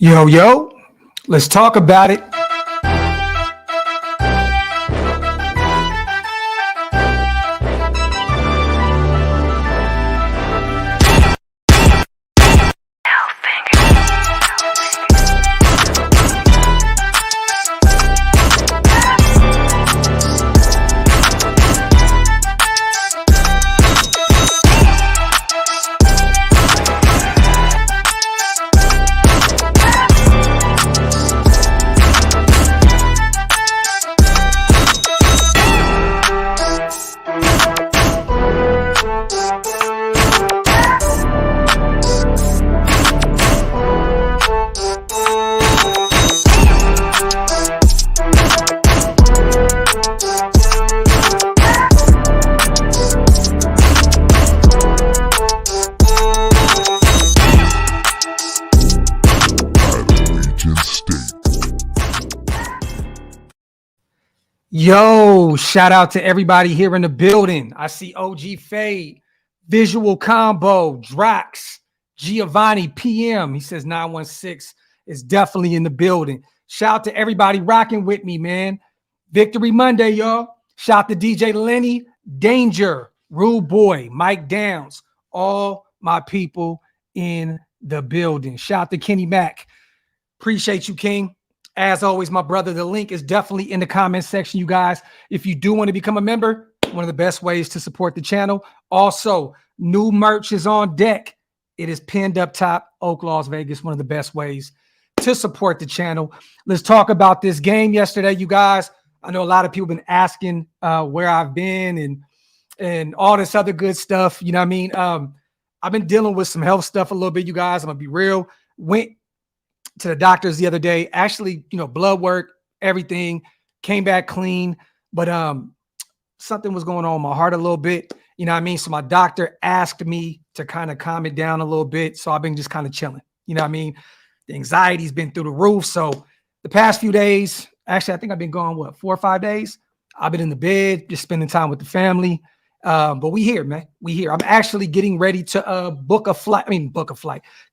Yo, yo, let's talk about it. Yo, shout out to everybody here in the building. I see OG Fade, Visual Combo, Drax, Giovanni, PM. He says 916 is definitely in the building. Shout out to everybody rocking with me, man. Victory Monday, y'all. Shout out to DJ Lenny, Danger, Rude Boy, Mike Downs, all my people in the building. Shout out to Kenny Mack. Appreciate you, King. As always, my brother, the link is definitely in the comment section, you guys. If you do want to become a member, one of the best ways to support the channel. Also, new merch is on deck. It is pinned up top. Oaklosvegas, one of the best ways to support the channel. Let's talk about this game yesterday, you guys. I know a lot of people have been asking where I've been and all this other good stuff. You know what I mean? I've been dealing with some health stuff a little bit, you guys. I'm going to be real. Went to the doctors the other day, actually, blood work, everything came back clean, but something was going on in my heart a little bit, you know what I mean? So my doctor asked me to kind of calm it down a little bit. So I've been just kind of chilling, you know what I mean? The anxiety's been through the roof. So the past few days, actually, I think I've been gone, 4 or 5 days? I've been in the bed, just spending time with the family. But we here, man. We here. I'm actually getting ready to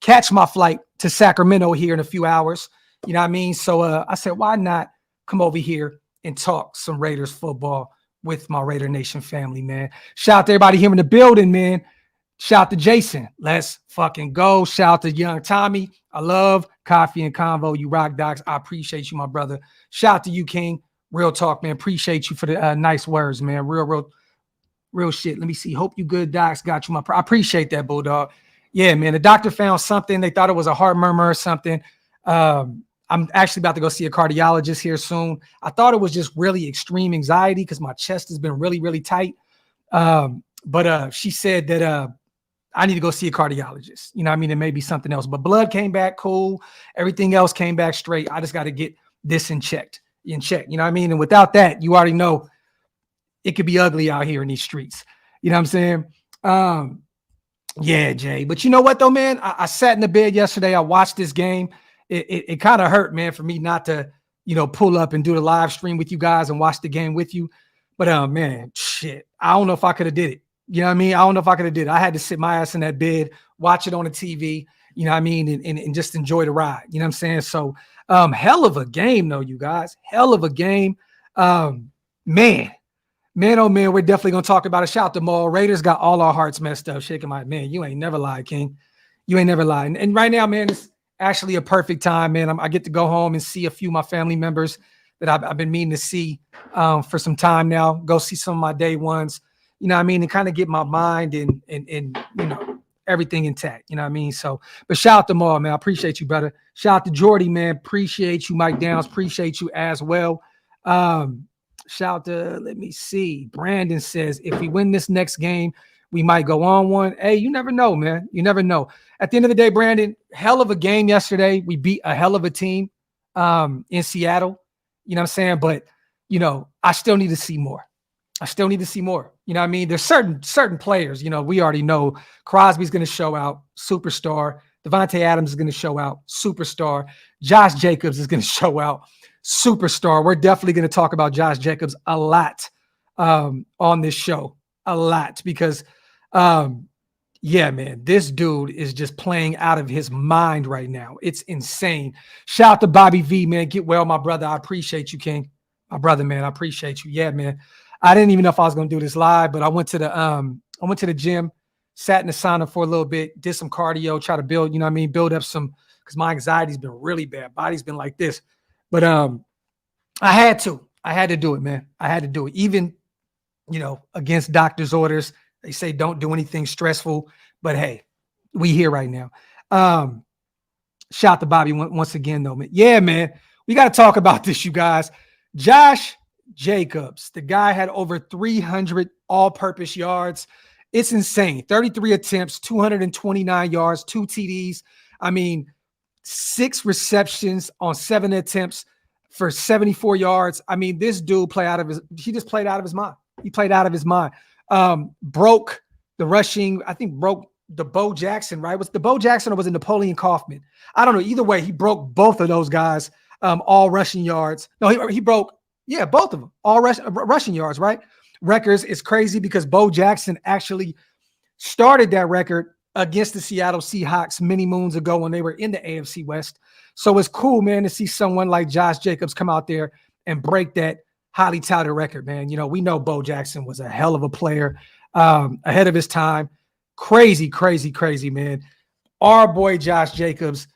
catch my flight to Sacramento here in a few hours. You know what I mean? So I said, why not come over here and talk some Raiders football with my Raider Nation family, man. Shout out to everybody here in the building, man. Shout out to Jason. Let's fucking go. Shout out to young Tommy. I love Coffee and Convo. You rock, Docs. I appreciate you, my brother. Shout out to you, King. Real talk, man. Appreciate you for the nice words, man. Real shit. Let me see. Hope you good, Docs. Got you, I appreciate that, Bulldog. Yeah, man. The doctor found something. They thought it was a heart murmur or something. I'm actually about to go see a cardiologist here soon. I thought it was just really extreme anxiety because my chest has been really, really tight. But she said that I need to go see a cardiologist. You know what I mean? It may be something else. But blood came back cool. Everything else came back straight. I just got to get this in check. You know what I mean? And without that, you already know it could be ugly out here in these streets. You know what I'm saying? Yeah, Jay. But you know what, though, man? I sat in the bed yesterday. I watched this game. It kind of hurt, man, for me not to, pull up and do the live stream with you guys and watch the game with you. But, man, shit, I don't know if I could have did it. You know what I mean? I don't know if I could have did it. I had to sit my ass in that bed, watch it on the TV, you know what I mean, and just enjoy the ride. You know what I'm saying? So, hell of a game, though, you guys. Hell of a game. Man, oh, man, we're definitely going to talk about it. Shout out to Maul. Raiders got all our hearts messed up. Shaking my, man, you ain't never lied, King. You ain't never lied. And right now, man, it's actually a perfect time, man. I get to go home and see a few of my family members that I've been meaning to see for some time now. Go see some of my day ones, you know what I mean, and kind of get my mind and everything intact, you know what I mean? So, but shout out to Maul, man. I appreciate you, brother. Shout out to Jordy, man. Appreciate you, Mike Downs. Appreciate you as well. Shout out to, let me see. Brandon says, if we win this next game, we might go on one. Hey, you never know, man. You never know. At the end of the day, Brandon, hell of a game yesterday. We beat a hell of a team in Seattle. You know what I'm saying? But, I still need to see more. You know what I mean? There's certain players, we already know. Crosby's going to show out, superstar. Devontae Adams is going to show out, superstar. Josh Jacobs is going to show out, superstar. We're definitely going to talk about Josh Jacobs a lot on this show, a lot, because Yeah, man, this dude is just playing out of his mind right now. It's insane. Shout out to Bobby V, man. Get well, my brother. I appreciate you, King. My brother, man. I appreciate you. Yeah, man. I didn't even know if I was gonna do this live, but I went to the gym, sat in the sauna for a little bit, did some cardio, try to build, you know what I mean, build up some, because my anxiety's been really bad. Body's been like this. But I had to do it, man. I had to do it. Even, against doctor's orders. They say don't do anything stressful, but hey, we here right now. Shout out to Bobby once again, though, man. Yeah, man, we got to talk about this, you guys. Josh Jacobs, the guy had over 300 all-purpose yards. It's insane. 33 attempts, 229 yards, 2 TDs. I mean, 6 receptions on 7 attempts for 74 yards. I mean, this dude he just played out of his mind. He played out of his mind. Broke the rushing, I think broke the Bo Jackson, right? Was the Bo Jackson or was it Napoleon Kaufman? I don't know. Either way, he broke both of those guys, all rushing yards. No, he broke, both of them, all rushing yards, right? Records. Is crazy because Bo Jackson actually started that record against the Seattle Seahawks many moons ago when they were in the AFC West. So it's cool, man, to see someone like Josh Jacobs come out there and break that highly touted record, man. We know Bo Jackson was a hell of a player, ahead of his time. Crazy, crazy, crazy, man. Our boy Josh Jacobs,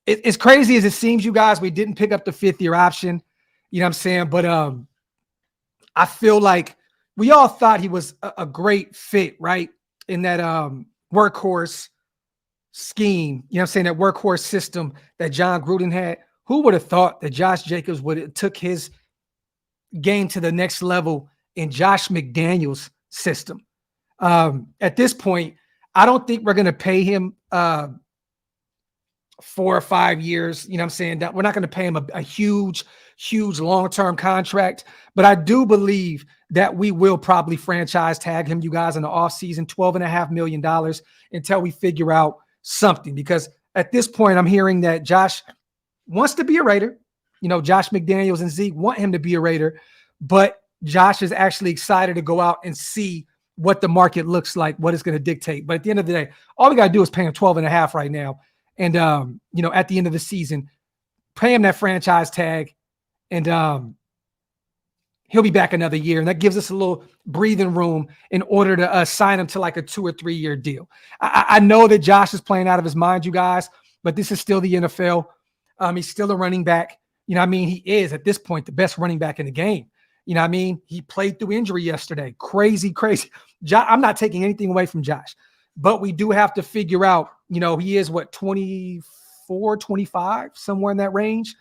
as crazy as it seems, you guys, we didn't pick up the 5th-year option. You know what I'm saying? But I feel like we all thought he was a great fit, right? In that workhorse scheme, you know what I'm saying? That workhorse system that John Gruden had. Who would have thought that Josh Jacobs would have took his game to the next level in Josh McDaniels' system? At this point, I don't think we're going to pay him 4 or 5 years. You know what I'm saying? That we're not going to pay him a huge long-term contract, but I do believe that we will probably franchise tag him, you guys, in the offseason, $12.5 million until we figure out something. Because at this point, I'm hearing that Josh wants to be a Raider. Josh McDaniels and Zeke want him to be a Raider, but Josh is actually excited to go out and see what the market looks like, what it's going to dictate. But at the end of the day, all we got to do is pay him 12.5 right now. And, at the end of the season, pay him that franchise tag, and he'll be back another year. And that gives us a little breathing room in order to sign him to like a 2 or 3 year deal. I know that Josh is playing out of his mind, you guys, but this is still the NFL. He's still a running back. He is at this point the best running back in the game. He played through injury yesterday. Crazy. I'm not taking anything away from Josh, but we do have to figure out, he is 24, 25, somewhere in that range.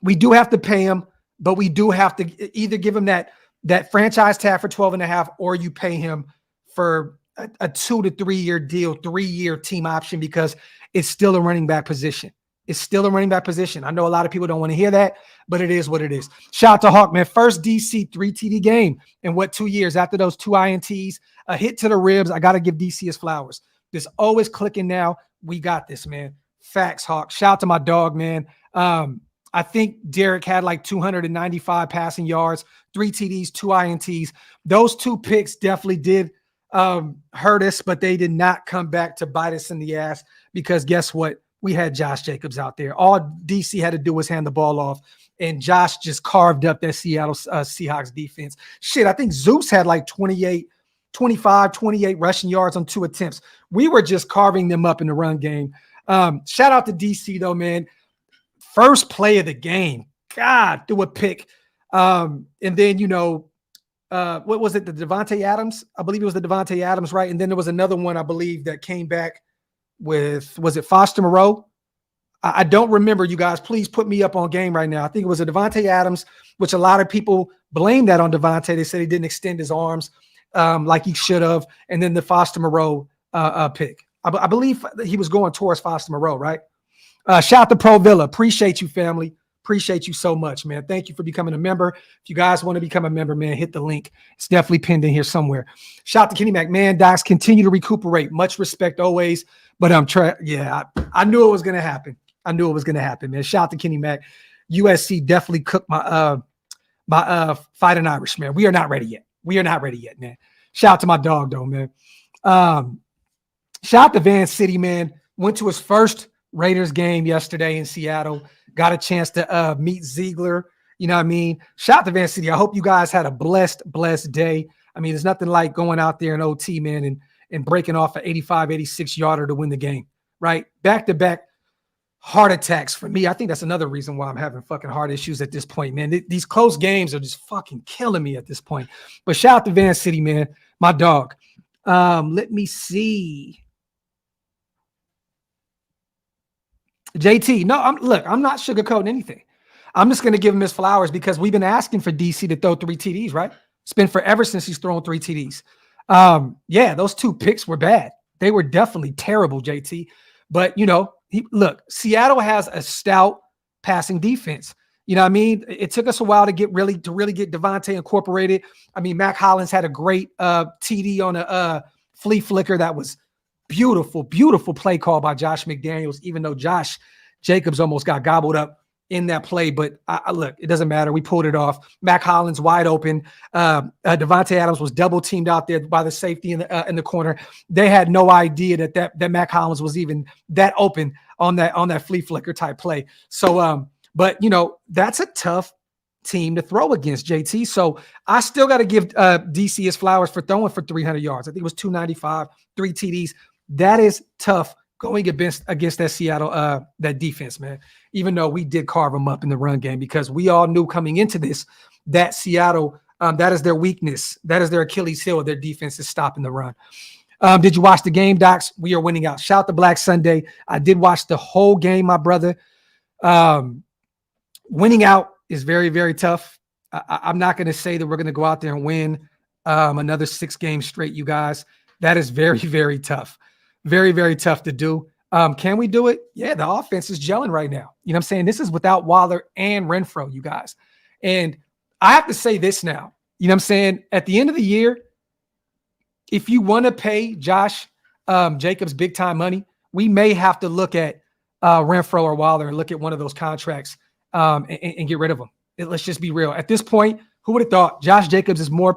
We do have to pay him, but we do have to either give him that franchise tag for 12.5, or you pay him for a 2 to 3 year deal, 3-year team option, because it's still a running back position. It's still a running back position. I know a lot of people don't want to hear that, but it is what it is. Shout out to Hawk, man. First DC 3 TD game in 2 years after those 2 INTs, a hit to the ribs. I got to give DC his flowers. This always clicking now. We got this, man. Facts, Hawk. Shout out to my dog, man. I think Derek had like 295 passing yards, 3 TDs, 2 INTs. Those 2 picks definitely did hurt us, but they did not come back to bite us in the ass, because guess what? We had Josh Jacobs out there. All DC had to do was hand the ball off, and Josh just carved up that Seattle Seahawks defense. Shit, I think Zeus had like 28 rushing yards on 2 attempts. We were just carving them up in the run game. Shout out to DC, though, man. First play of the game. God, threw a pick. And then, what was it? The Devontae Adams? I believe it was the Devontae Adams, right? And then there was another one, I believe, that came back with, was it Foster Moreau? I don't remember, you guys. Please put me up on game right now. I think it was a Devontae Adams, which a lot of people blame that on Devontae. They said he didn't extend his arms like he should have. And then the Foster Moreau pick. I believe he was going towards Foster Moreau, right? Shout out to Pro Villa. Appreciate you, family. Appreciate you so much, man. Thank you for becoming a member. If you guys want to become a member, man, hit the link. It's definitely pinned in here somewhere. Shout out to Kenny Mac, man. Docs, continue to recuperate. Much respect always. But I knew it was going to happen. I knew it was going to happen, man. Shout out to Kenny Mac. USC definitely cooked my Fighting Irish, man. We are not ready yet. We are not ready yet, man. Shout out to my dog, though, man. Shout out to Van City, man. Went to his first Raiders game yesterday in Seattle. Got a chance to meet Ziegler. You know what I mean? Shout out to Van City. I hope you guys had a blessed day. I mean, there's nothing like going out there in OT, man, and breaking off an 85, 86-yarder to win the game, right? Back-to-back heart attacks for me. I think that's another reason why I'm having fucking heart issues at this point, man. These close games are just fucking killing me at this point. But shout out to Van City, man, my dog. Let me see. JT, no, I'm not sugarcoating anything. I'm just going to give him his flowers because we've been asking for DC to throw 3 TDs, right? It's been forever since he's thrown 3 TDs. Yeah, those 2 picks were bad. They were definitely terrible, JT. But, you know, look, Seattle has a stout passing defense. You know what I mean? It took us a while to really get Devontae incorporated. I mean, Mac Hollins had a great TD on a flea flicker that was beautiful play call by Josh McDaniels, even though Josh Jacobs almost got gobbled up in that play. But look, it doesn't matter. We pulled it off. Mac Hollins wide open. Devontae Adams was double teamed out there by the safety in the corner. They had no idea that Mac Hollins was even that open on that flea flicker type play. So, but you know, that's a tough team to throw against, JT. So I still got to give DC his flowers for throwing for 300 yards. I think it was 295, 3 TDs. That is tough going against that Seattle, that defense, man, even though we did carve them up in the run game because we all knew coming into this that Seattle, that is their weakness. That is their Achilles heel. Their defense is stopping the run. Did you watch the game, Docs? We are winning out. Shout out to Black Sunday. I did watch the whole game, my brother. Winning out is very, very tough. I'm not going to say that we're going to go out there and win another 6 games straight, you guys. That is very, very tough. Very, very tough to do. Can we do it? Yeah, the offense is gelling right now. You know what I'm saying? This is without Waller and Renfro, you guys. And I have to say this now. You know what I'm saying? At the end of the year, if you want to pay Josh Jacobs big time money, we may have to look at Renfro or Waller and look at one of those contracts and get rid of them. Let's just be real. At this point, who would have thought Josh Jacobs is more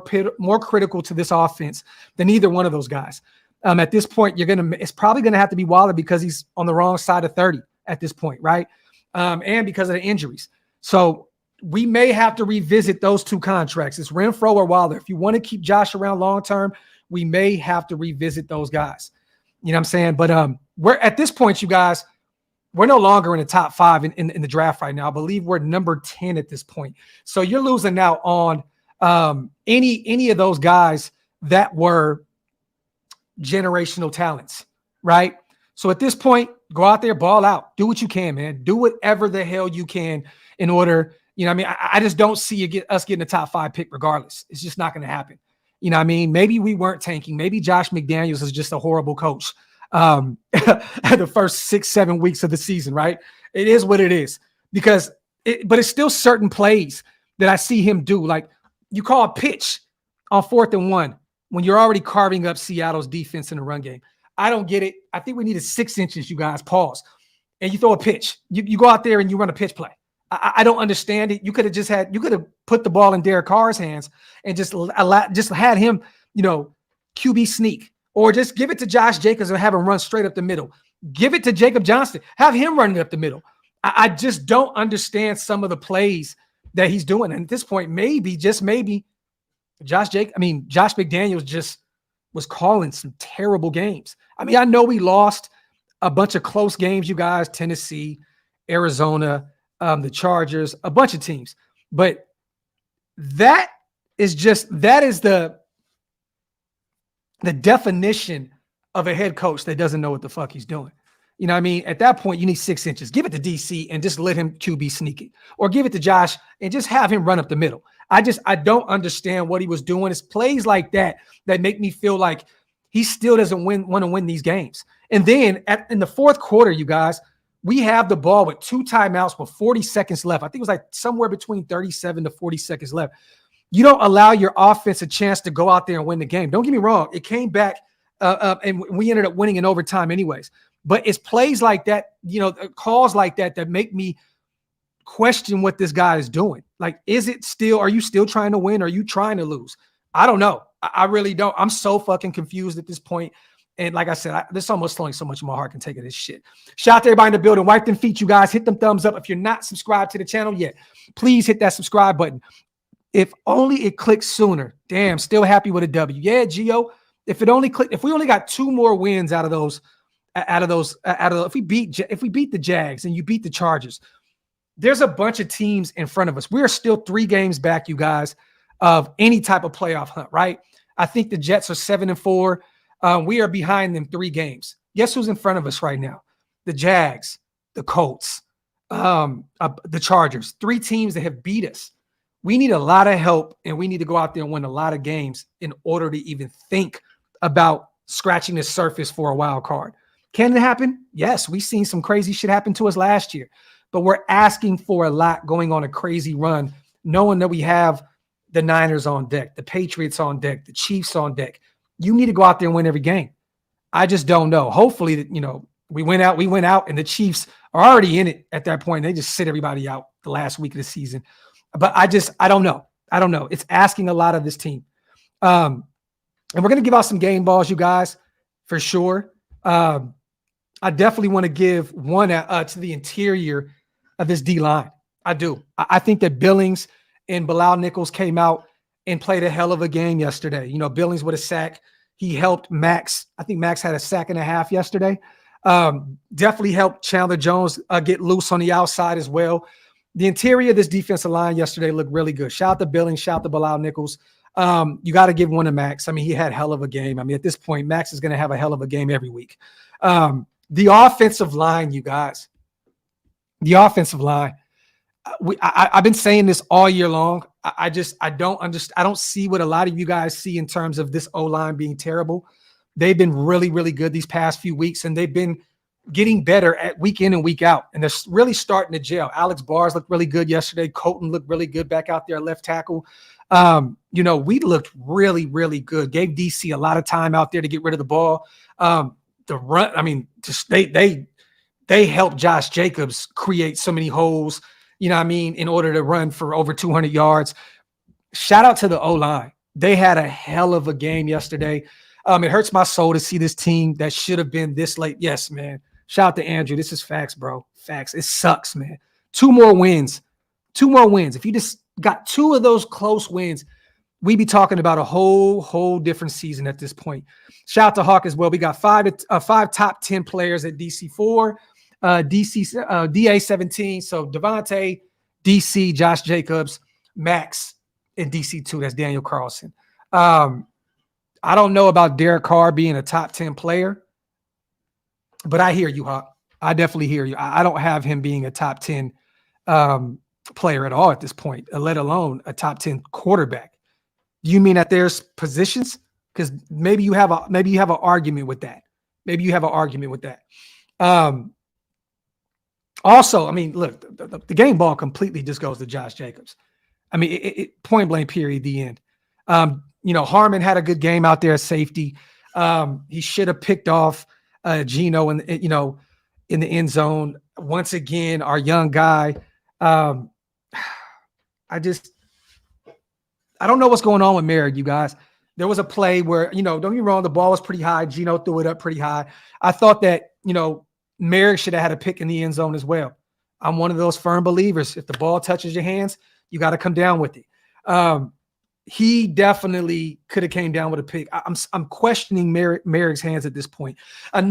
critical to this offense than either one of those guys? At this point, it's probably gonna have to be Waller because he's on the wrong side of 30 at this point, right? And because of the injuries. So we may have to revisit those 2 contracts. It's Renfro or Waller. If you want to keep Josh around long term, we may have to revisit those guys. You know what I'm saying? But we're at this point, you guys, we're no longer in the top 5 in the draft right now. I believe we're number 10 at this point. So you're losing out on any of those guys that were generational talents, right? So at this point, go out there, ball out, do what you can, man. Do whatever the hell you can in order, you know what I mean? I just don't see us getting a top 5 pick regardless. It's just not going to happen. You know what I mean? Maybe we weren't tanking. Maybe Josh McDaniels is just a horrible coach at the first 6-7 weeks of the season, right? It is what it is but it's still certain plays that I see him do. Like you call a pitch on 4th and 1 when you're already carving up Seattle's defense in the run game. I don't get it. I think we needed 6 inches, you guys. Pause. And you throw a pitch. You go out there and you run a pitch play. I don't understand it. You could have put the ball in Derek Carr's hands and just had him, you know, QB sneak, or just give it to Josh Jacobs and have him run straight up the middle. Give it to Jacob Johnston. Have him running up the middle. I just don't understand some of the plays that he's doing. And at this point, just maybe, Josh McDaniels just was calling some terrible games. I mean, I know we lost a bunch of close games, you guys, Tennessee, Arizona, the Chargers, a bunch of teams. But that is the definition of a head coach that doesn't know what the fuck he's doing. You know what I mean? At that point, you need 6 inches. Give it to DC and just let him QB sneak it. Or give it to Josh and just have him run up the middle. I don't understand what he was doing. It's plays like that make me feel like he still doesn't want to win these games. And then in the 4th quarter, you guys, we have the ball with 2 timeouts with 40 seconds left. I think it was like somewhere between 37 to 40 seconds left. You don't allow your offense a chance to go out there and win the game. Don't get me wrong. It came back and we ended up winning in overtime anyways. But it's plays like that, you know, calls like that make me question what this guy is doing. Like, are you still trying to win? Or are you trying to lose? I don't know. I really don't. I'm so fucking confused at this point. And like I said, there's almost only so much my heart can take of this shit. Shout out to everybody in the building. Wipe them feet, you guys. Hit them thumbs up. If you're not subscribed to the channel yet, please hit that subscribe button. If only it clicks sooner. Damn, still happy with a W. Yeah, Gio. If we only got 2 more wins if we beat the Jags and you beat the Chargers, there's a bunch of teams in front of us. We are still 3 games back, you guys, of any type of playoff hunt, right? I think the Jets are 7-4. We are behind them 3 games. Guess who's in front of us right now? The Jags, the Colts, the Chargers. 3 teams that have beat us. We need a lot of help, and we need to go out there and win a lot of games in order to even think about scratching the surface for a wild card. Can it happen? Yes, we've seen some crazy shit happen to us last year, but we're asking for a lot going on a crazy run, knowing that we have the Niners on deck, the Patriots on deck, the Chiefs on deck. You need to go out there and win every game. I just don't know. Hopefully, we went out, and the Chiefs are already in it at that point. They just sit everybody out the last week of the season. But I don't know. I don't know. It's asking a lot of this team. And we're going to give out some game balls, you guys, for sure. I definitely want to give one to the interior of this D-line. I do. I think that Billings and Bilal Nichols came out and played a hell of a game yesterday. Billings with a sack. He helped Max. I think Max had a sack and a half yesterday. Definitely helped Chandler Jones get loose on the outside as well. The interior of this defensive line yesterday looked really good. Shout out to Billings. Shout out to Bilal Nichols. You got to give one to Max. I mean, he had hell of a game. I mean, at this point, Max is going to have a hell of a game every week. The offensive line, you guys. The offensive line. I've been saying this all year long. I don't understand. I don't see what a lot of you guys see in terms of this O-line being terrible. They've been really, really good these past few weeks, and they've been getting better at week in and week out, and they're really starting to gel. Alex Bars looked really good yesterday. Colton looked really good back out there at left tackle. We looked really, really good. Gave DC a lot of time out there to get rid of the ball. The run, I mean, just they helped Josh Jacobs create so many holes, in order to run for over 200 yards. Shout out to the O-line. They had a hell of a game yesterday. It hurts my soul to see this team that should have been this late. Yes, man. Shout out to Andrew. This is facts, bro. Facts. It sucks, man. 2 more wins. 2 more wins. If you just got 2 of those close wins, we'd be talking about a whole different season at this point. Shout out to Hawk as well. We got 5 top 10 players at DC4, DA17. So Devontae, DC, Josh Jacobs, Max, and DC2. That's Daniel Carlson. I don't know about Derek Carr being a top 10 player, but I hear you, Hawk. I definitely hear you. I don't have him being a top 10 player at all at this point, let alone a top 10 quarterback. Do you mean that there's positions? Because maybe you have an argument with that. Maybe you have an argument with that. Also, I mean, look, the game ball completely just goes to Josh Jacobs. I mean, it point blank period, the end. Harmon had a good game out there at safety. He should have picked off Geno in the end zone. Once again, our young guy. I don't know what's going on with Merrick, you guys. There was a play where, don't get me wrong, the ball was pretty high. Geno threw it up pretty high. I thought that, Merrick should have had a pick in the end zone as well. I'm one of those firm believers. If the ball touches your hands, you got to come down with it. He definitely could have came down with a pick. I'm questioning Merrick's hands at this point. A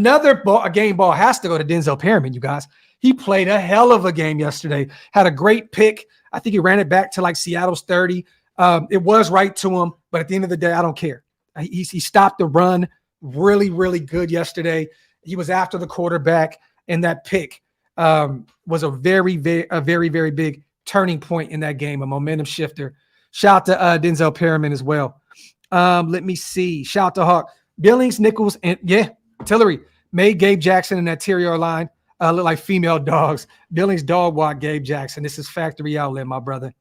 game ball has to go to Denzel Perryman, you guys. He played a hell of a game yesterday. Had a great pick. I think he ran it back to like Seattle's 30. It was right to him, but at the end of the day, I don't care. He stopped the run really, really good yesterday. He was after the quarterback, and that pick was a very, very big turning point in that game, a momentum shifter. Shout out to Denzel Perryman as well. Let me see. Shout out to Hawk. Billings, Nichols, and Tillery made Gabe Jackson in that interior line look like female dogs. Billings dog walk Gabe Jackson. This is factory outlet, my brother.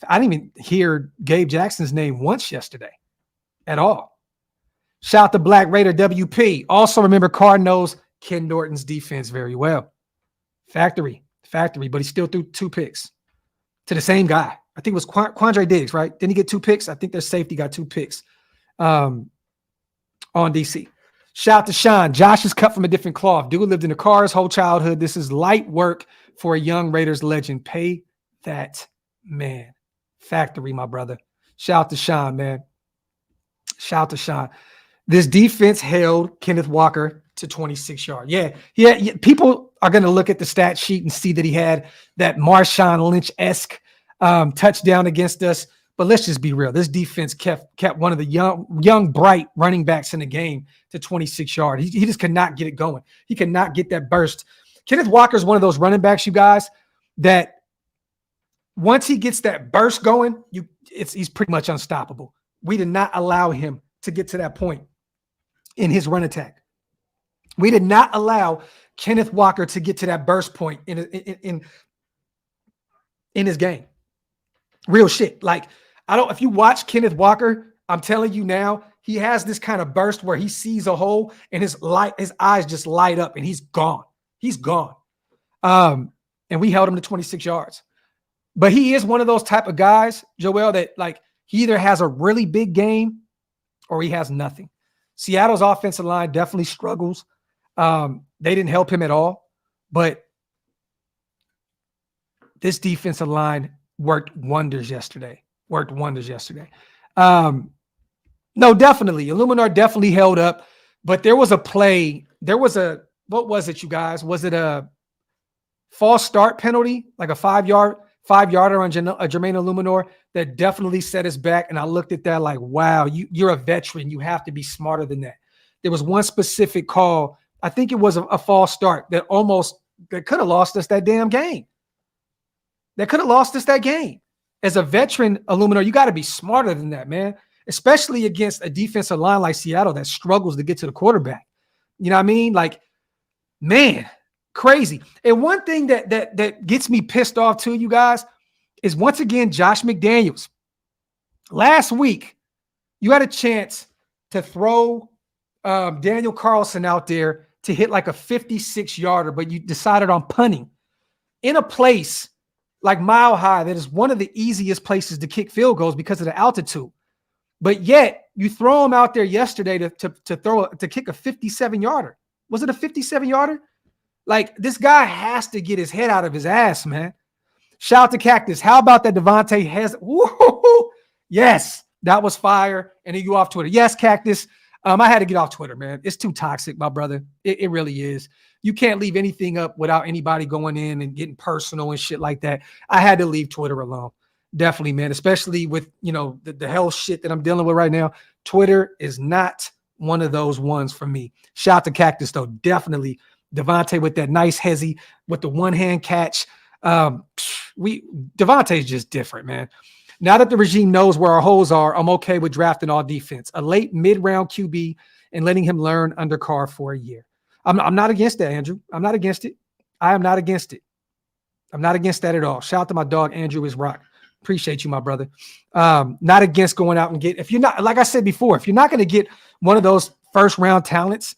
I didn't even hear Gabe Jackson's name once yesterday at all. Shout out to Black Raider WP. Also remember, Carr knows Ken Norton's defense very well. Factory, but he still threw 2 picks to the same guy. I think it was Quandre Diggs, right? Didn't he get 2 picks? I think their safety got 2 picks. on DC. Shout out to Sean. Josh is cut from a different cloth. Dude lived in a car his whole childhood. This is light work for a young Raiders legend. Pay that man. Factory, my brother. Shout out to Sean, man. Shout out to Sean. This defense held Kenneth Walker to 26 yards. Yeah. People are going to look at the stat sheet and see that he had that Marshawn Lynch-esque touchdown against us. But let's just be real. This defense kept one of the young, bright running backs in the game to 26 yards. He just could not get it going. He could not get that burst. Kenneth Walker is one of those running backs, you guys, that once he gets that burst going, he's pretty much unstoppable. We did not allow him to get to that point in his run attack. We did not allow Kenneth Walker to get to that burst point in his game. Real shit. Like, if you watch Kenneth Walker, I'm telling you now, he has this kind of burst where he sees a hole and his eyes just light up and he's gone. He's gone. And we held him to 26 yards. But he is one of those type of guys, Joel, that like he either has a really big game or he has nothing. Seattle's offensive line definitely struggles. They didn't help him at all. But this defensive line worked wonders yesterday. No, definitely. Illuminar definitely held up. But there was a play. What was it, you guys? Was it a false start penalty? Like a 5-yarder on Jermaine Illuminor that definitely set us back. And I looked at that like, wow, you're a veteran. You have to be smarter than that. There was one specific call. I think it was a false start that could have lost us that damn game. As a veteran, Illuminor, you got to be smarter than that, man. Especially against a defensive line like Seattle that struggles to get to the quarterback. You know what I mean? Like, man, crazy. And one thing that gets me pissed off too, you guys, is once again Josh McDaniels. Last week, you had a chance to throw Daniel Carlson out there to hit like a 56-yarder, but you decided on punting in a place like Mile High that is one of the easiest places to kick field goals because of the altitude. But yet you throw him out there yesterday to kick a 57-yarder. Was it a 57-yarder? Like, this guy has to get his head out of his ass, man. Shout out to Cactus. How about that Devontae has? Woo-hoo-hoo. Yes, that was fire. And then you off Twitter. Yes, Cactus. I had to get off Twitter, man. It's too toxic, my brother. It really is. You can't leave anything up without anybody going in and getting personal and shit like that. I had to leave Twitter alone. Definitely, man. Especially with, the health shit that I'm dealing with right now. Twitter is not one of those ones for me. Shout out to Cactus, though. Definitely. Devontae with that nice hezzy with the one-hand catch. Devontae's just different, man. Now that the regime knows where our holes are, I'm okay with drafting all defense. A late mid-round QB and letting him learn under Carr for a year. I'm not against that, Andrew. I'm not against it. I am not against it. I'm not against that at all. Shout out to my dog, Andrew is rock. Appreciate you, my brother. Not against going out and if you're not, like I said before, if you're not going to get one of those first-round talents,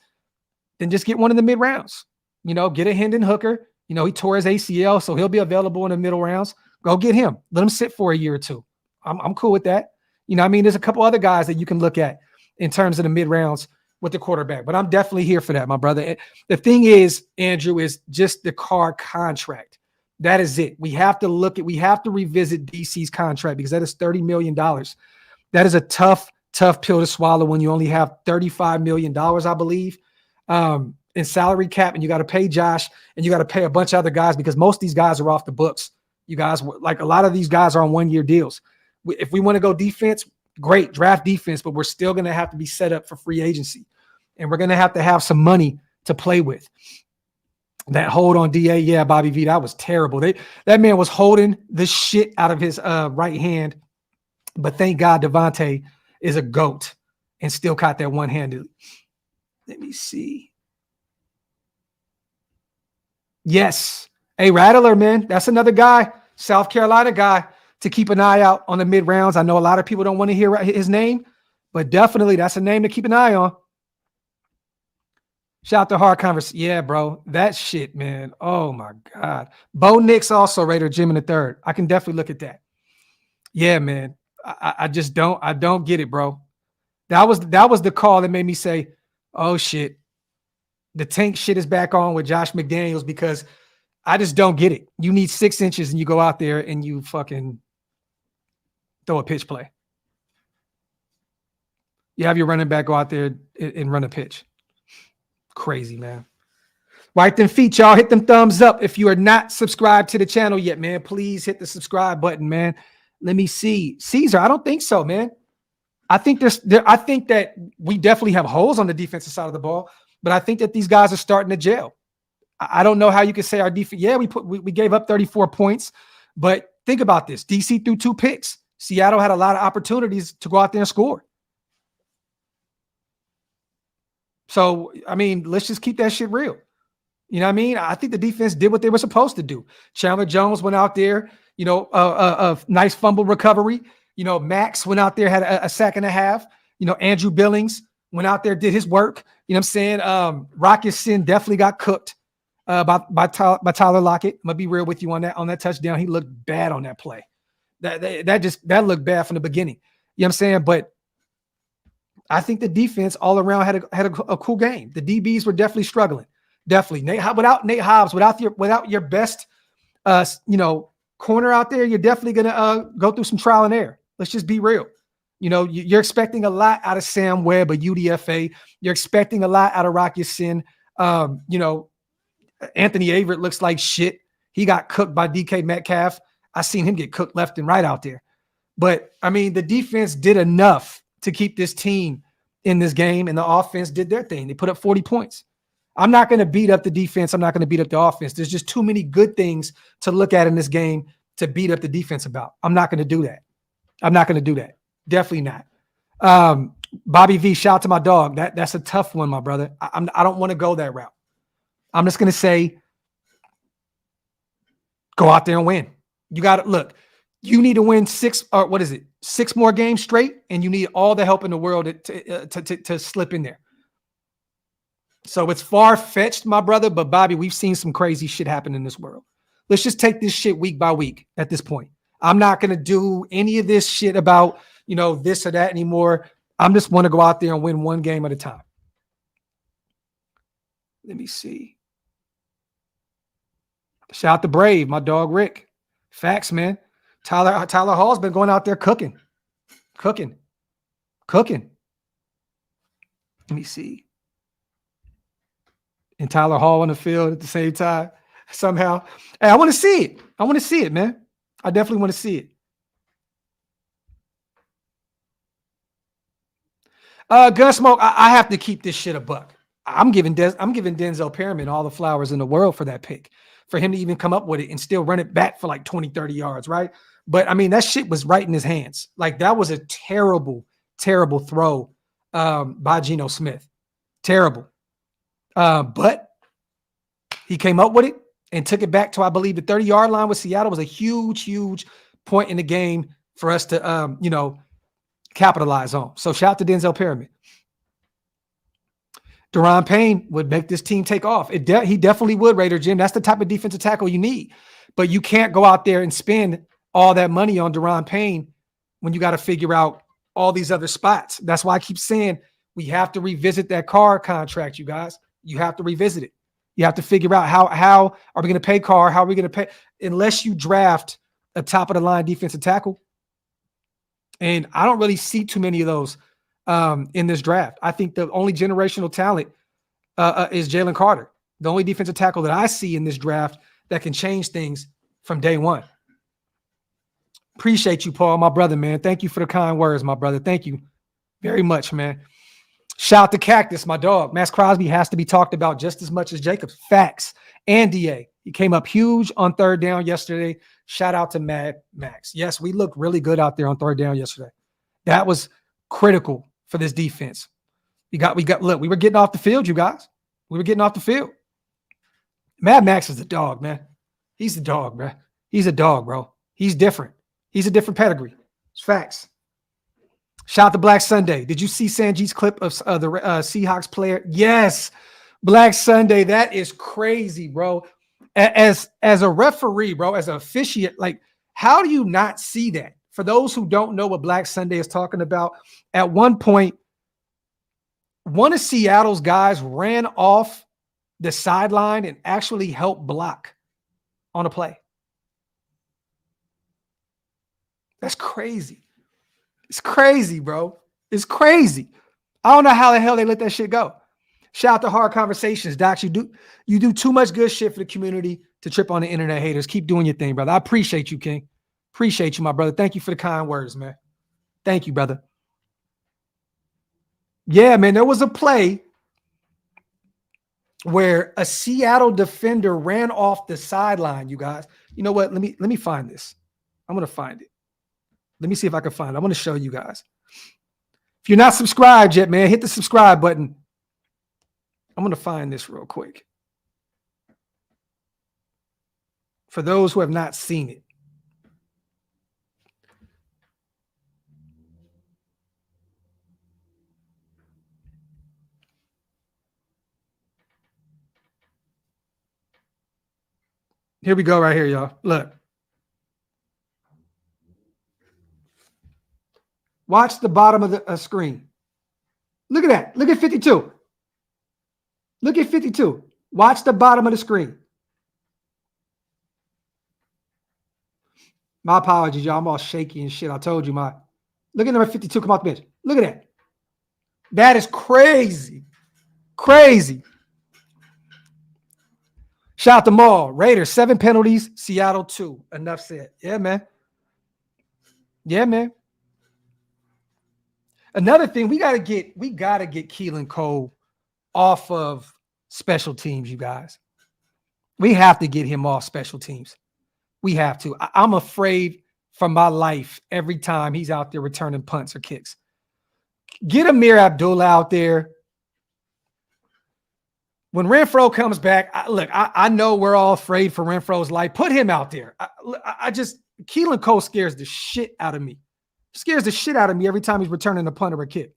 then just get one in the mid-rounds. Get a Hendon Hooker. He tore his ACL, so he'll be available in the middle rounds. Go get him. Let him sit for a year or two. I'm cool with that. There's a couple other guys that you can look at in terms of the mid-rounds with the quarterback. But I'm definitely here for that, my brother. The thing is, Andrew, is just the Carr contract. That is it. We have to revisit DC's contract because that is $30 million. That is a tough pill to swallow when you only have $35 million, I believe, in salary cap, and you got to pay Josh and you got to pay a bunch of other guys because most of these guys are off the books. You guys, like a lot of these guys are on 1-year deals. If we want to go defense, great, draft defense, but we're still going to have to be set up for free agency. And we're going to have some money to play with. That hold on DA, yeah, Bobby V, that was terrible. That man was holding the shit out of his right hand. But thank God Devontae is a GOAT and still caught that one-handed. Let me see. Yes. Hey, Rattler, man, that's another guy, South Carolina guy, to keep an eye out on the mid-rounds. I know a lot of people don't want to hear his name, but definitely that's a name to keep an eye on. Shout out to Hard Converse. Yeah, bro. That shit, man. Oh, my God. Bo Nix also Raider Jim in the third. I can definitely look at that. Yeah, man. I just don't get it, bro. That was the call that made me say, oh shit, the tank shit is back on with Josh McDaniels, because I just don't get it. You need 6 inches and you go out there and you fucking throw a pitch play. You have your running back go out there and run a pitch. Crazy, man. Right them feet, y'all. Hit them thumbs up. If you are not subscribed to the channel yet, man, please hit the subscribe button, man. Let me see. Caesar, I don't think so, man. I think I think that we definitely have holes on the defensive side of the ball, but I think that these guys are starting to gel. I don't know how you could say our defense. Yeah, we gave up 34 points, but think about this. DC threw 2 picks. Seattle had a lot of opportunities to go out there and score. So, I mean, let's just keep that shit real. You know what I mean? I think the defense did what they were supposed to do. Chandler Jones went out there, a nice fumble recovery. Max went out there, had a sack and a half. Andrew Billings went out there, did his work. You know what I'm saying? Rocket Sin definitely got cooked by Tyler Lockett. I'm gonna be real with you on that touchdown. He looked bad on that play. That looked bad from the beginning. You know what I'm saying? But I think the defense all around had a cool game. The DBs were definitely struggling. Definitely. Without Nate Hobbs, without your best corner out there, you're definitely gonna go through some trial and error. Let's just be real. You're expecting a lot out of Sam Webb, a UDFA. You're expecting a lot out of Rocky Sin. Anthony Averett looks like shit. He got cooked by DK Metcalf. I seen him get cooked left and right out there. But I mean, the defense did enough to keep this team in this game, and the offense did their thing. They put up 40 points. I'm not going to beat up the defense. I'm not going to beat up the offense. There's just too many good things to look at in this game to beat up the defense about. I'm not going to do that. I'm not going to do that. Definitely not. Bobby V, shout out to my dog. That's a tough one, my brother. I don't want to go that route. I'm just going to say, go out there and win. You got to look. You need to win 6 more games straight, and you need all the help in the world to slip in there. So it's far-fetched, my brother, but Bobby, we've seen some crazy shit happen in this world. Let's just take this shit week by week at this point. I'm not going to do any of this shit about, this or that anymore. I'm just want to go out there and win one game at a time. Let me see. Shout out to Brave, my dog Rick. Facts, man. Tyler Hall's been going out there cooking. Let me see. And Tyler Hall on the field at the same time somehow. Hey, I want to see it. I want to see it, man. I definitely want to see it. Gunsmoke, I have to keep this shit a buck. I'm giving Denzel Perryman all the flowers in the world for that pick, for him to even come up with it and still run it back for like 20, 30 yards, right? But, I mean, that shit was right in his hands. Like, that was a terrible, terrible throw by Geno Smith. Terrible. But he came up with it and took it back to, I believe, the 30-yard line with Seattle. Was a huge, huge point in the game for us to, capitalize on. So shout out to Denzel Perryman. Deron Payne would make this team take off. He definitely would, Raider Jim. That's the type of defensive tackle you need. But you can't go out there and spend all that money on Deron Payne when you got to figure out all these other spots. That's why I keep saying we have to revisit that Carr contract, you guys. You have to revisit it. You have to figure out how are we going to pay Carr? How are we going to pay? Unless you draft a top-of-the-line defensive tackle. And I don't really see too many of those in this draft. I think the only generational talent is Jalen Carter. The only defensive tackle that I see in this draft that can change things from day one. Appreciate you, Paul, my brother, man. Thank you for the kind words, my brother. Thank you very much, man. Shout out to Cactus, my dog. Max Crosby has to be talked about just as much as Jacobs. Facts. And DA. He came up huge on third down yesterday. Shout out to Mad Max. Yes, we looked really good out there on third down yesterday. That was critical for this defense. Look, we were getting off the field, you guys. We were getting off the field. Mad Max is the dog, man. He's the dog, man. He's a dog, bro. He's different. He's a different pedigree. It's facts. Shout out to Black Sunday. Did you see Sanjit's clip of the Seahawks player? Yes. Black Sunday. That is crazy, bro. As a referee, bro, as an officiate, like, how do you not see that? For those who don't know what Black Sunday is talking about, at one point, one of Seattle's guys ran off the sideline and actually helped block on a play. That's crazy. It's crazy, bro. It's crazy. I don't know how the hell they let that shit go. Shout out to Hard Conversations, Docs. You do too much good shit for the community to trip on the internet haters. Keep doing your thing, brother. I appreciate you, King. Appreciate you, my brother. Thank you for the kind words, man. Thank you, brother. Yeah, man, there was a play where a Seattle defender ran off the sideline, you guys. You know what? Let me find this. I'm going to find it. Let me see if I can find it. I want to show you guys. If you're not subscribed yet, man, hit the subscribe button. I'm going to find this real quick. For those who have not seen it. Here we go right here, y'all. Look. Watch the bottom of the screen. Look at that. Look at 52. Look at 52. Watch the bottom of the screen. My apologies, y'all. I'm all shaky and shit. I told you my. Look at number 52 come off the bench. Look at that. That is crazy. Crazy. Shout out to Maul. Raiders, 7 penalties. Seattle, 2. Enough said. Yeah, man. Yeah, man. Another thing, we gotta get Keelan Cole off of special teams, you guys. We have to get him off special teams. We have to. I'm afraid for my life every time he's out there returning punts or kicks. Get Amir Abdullah out there. When Renfro comes back, I know we're all afraid for Renfro's life. Put him out there. Keelan Cole scares the shit out of me. Scares the shit out of me every time he's returning a punt or a kick.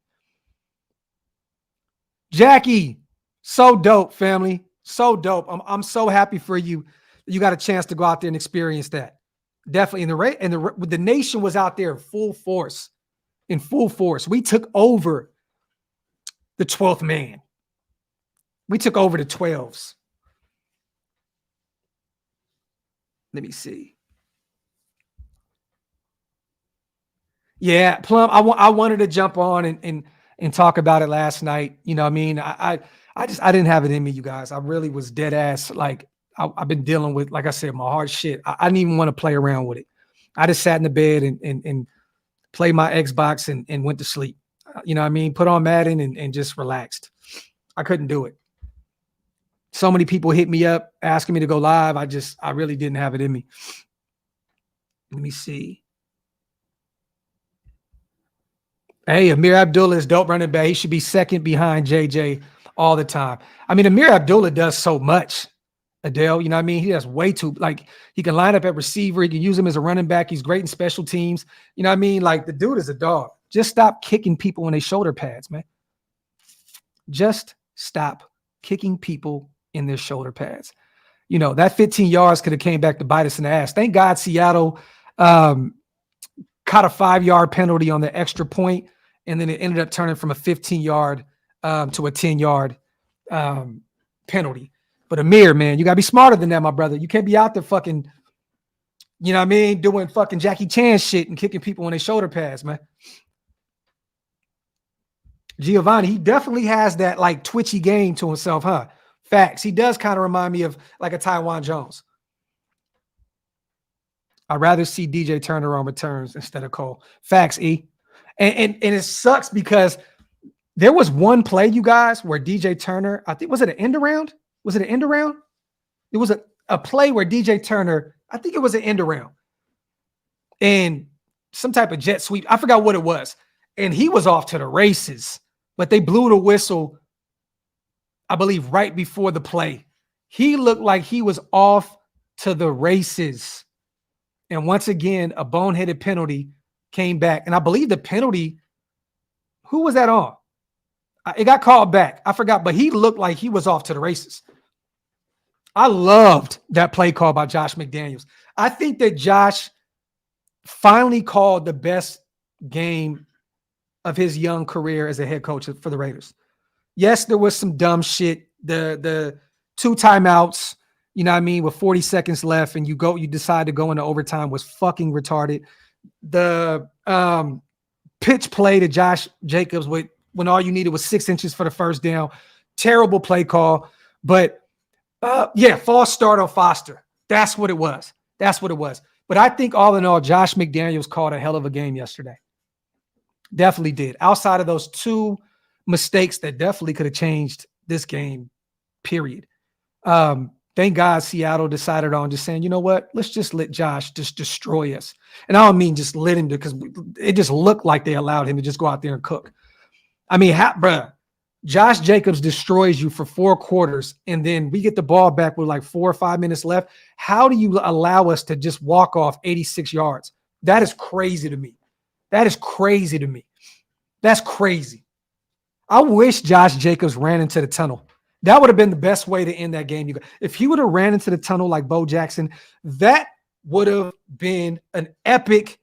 Jackie, so dope, family. So dope. I'm so happy for you. You got a chance to go out there and experience that. Definitely. The nation was out there in full force. In full force. We took over the 12th man. We took over the 12s. Let me see. Yeah, Plum, I wanted to jump on and talk about it last night. You know what I mean? I didn't have it in me, you guys. I really was dead ass. Like, I've been dealing with, like I said, my hard shit. I didn't even want to play around with it. I just sat in the bed and played my Xbox and went to sleep. You know what I mean? Put on Madden and just relaxed. I couldn't do it. So many people hit me up asking me to go live. I really didn't have it in me. Let me see. Hey, Amir Abdullah is dope running back. He should be second behind JJ all the time. I mean, Amir Abdullah does so much, Adele. You know what I mean? He does way too, like, he can line up at receiver. He can use him as a running back. He's great in special teams. You know what I mean? Like, the dude is a dog. Just stop kicking people in their shoulder pads, man. Just stop kicking people in their shoulder pads. You know, that 15 yards could have came back to bite us in the ass. Thank God Seattle caught a 5-yard penalty on the extra point, and then it ended up turning from a 15-yard to a 10-yard penalty. But Amir, man, you got to be smarter than that, my brother. You can't be out there fucking, you know what I mean, doing fucking Jackie Chan shit and kicking people in their shoulder pads, man. Giovanni, he definitely has that, like, twitchy game to himself, huh? Facts. He does kind of remind me of, like, a Tywan Jones. I'd rather see DJ Turner on returns instead of Cole. Facts, E. And it sucks because there was one play, you guys, where DJ Turner, I think, was it an end around? Was it an end around? It was a play where DJ Turner, I think it was an end around. And some type of jet sweep. I forgot what it was. And he was off to the races. But they blew the whistle, I believe, right before the play. He looked like he was off to the races. And once again, a boneheaded penalty came back. And I believe the penalty, who was that on? It got called back. I forgot, but he looked like he was off to the races. I loved that play call by Josh McDaniels. I think that Josh finally called the best game of his young career as a head coach for the Raiders. Yes, there was some dumb shit. The 2 timeouts, you know what I mean, with 40 seconds left, and you decide to go into overtime was fucking retarded. The pitch play to Josh Jacobs when all you needed was 6 inches for the first down. Terrible play call. But false start on Foster. That's what it was. But I think all in all, Josh McDaniels called a hell of a game yesterday. Definitely did. Outside of those 2 mistakes that definitely could have changed this game, period. Thank God Seattle decided on just saying, you know what? Let's just let Josh just destroy us. And I don't mean just let him do, because it just looked like they allowed him to just go out there and cook. I mean, bruh, Josh Jacobs destroys you for 4 quarters, and then we get the ball back with like 4 or 5 minutes left. How do you allow us to just walk off 86 yards? That is crazy to me. That's crazy. I wish Josh Jacobs ran into the tunnel. That would have been the best way to end that game. If he would have ran into the tunnel like Bo Jackson, that would have been an epic